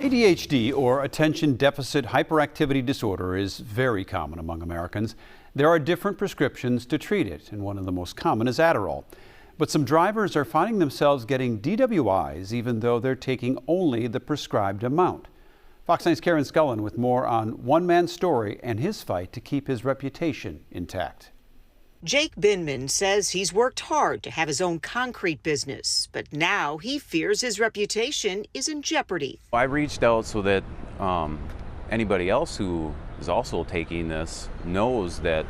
ADHD, or attention deficit hyperactivity disorder, is very common among Americans. There are different prescriptions to treat it, and one of the most common is Adderall. But some drivers are finding themselves getting DWIs even though they're taking only the prescribed amount. Fox 9's Karen Scullen with more on one man's story and his fight to keep his reputation intact. Jake Binman says he's worked hard to have his own concrete business, but now he fears his reputation is in jeopardy. I reached out so that anybody else who is also taking this knows that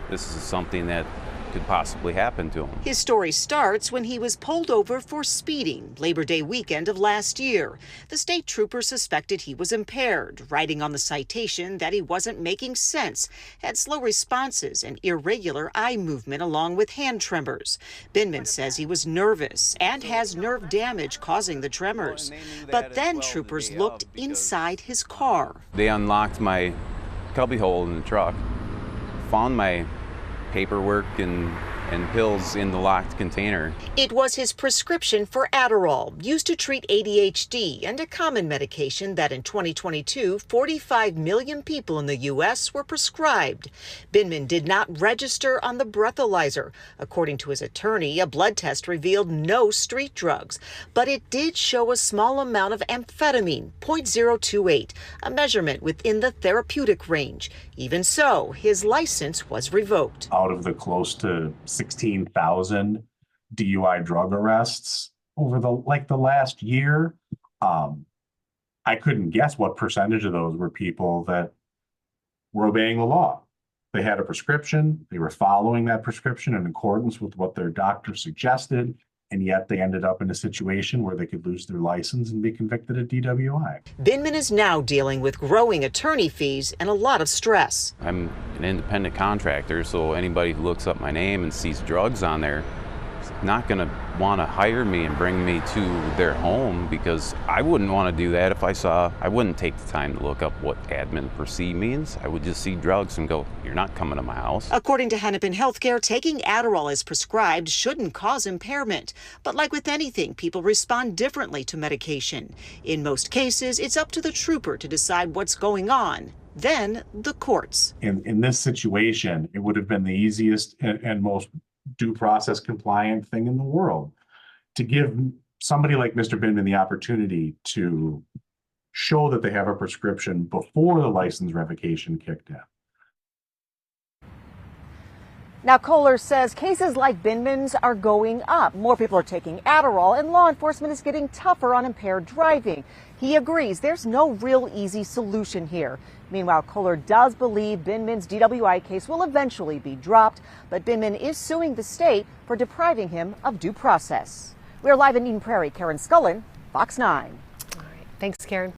this is something that could possibly happen to him. His story starts when he was pulled over for speeding Labor Day weekend of last year. The state trooper suspected he was impaired, writing on the citation that he wasn't making sense, had slow responses and irregular eye movement along with hand tremors. Binman says he was nervous and has nerve damage causing the tremors. But then troopers looked inside his car. They unlocked my cubbyhole in the truck, found my paperwork and pills in the locked container. It was his prescription for Adderall, used to treat ADHD, and a common medication that in 2022, 45 million people in the U.S. were prescribed. Binman did not register on the breathalyzer. According to his attorney, a blood test revealed no street drugs, but it did show a small amount of amphetamine, 0.028, a measurement within the therapeutic range. Even so, his license was revoked. Out of the close to 16,000 DUI drug arrests over the last year, I couldn't guess what percentage of those were people that were obeying the law. They had a prescription, they were following that prescription in accordance with what their doctor suggested, and yet they ended up in a situation where they could lose their license and be convicted of DWI. Binman is now dealing with growing attorney fees and a lot of stress. I'm an independent contractor, so anybody who looks up my name and sees drugs on there is not going to want to hire me and bring me to their home, because I wouldn't want to do that if I wouldn't take the time to look up what admin per se means. I would just see drugs and go, you're not coming to my house. According to Hennepin Healthcare, taking Adderall as prescribed shouldn't cause impairment. But like with anything, people respond differently to medication. In most cases, it's up to the trooper to decide what's going on. Then the courts. In this situation, it would have been the easiest and most due process compliant thing in the world to give somebody like Mr. Binman the opportunity to show that they have a prescription before the license revocation kicked in. Now, Kohler says cases like Binman's are going up. More people are taking Adderall, and law enforcement is getting tougher on impaired driving. He agrees there's no real easy solution here. Meanwhile, Kohler does believe Binman's DWI case will eventually be dropped, but Binman is suing the state for depriving him of due process. We're live in Eden Prairie. Karen Scullen, Fox 9. All right. Thanks, Karen.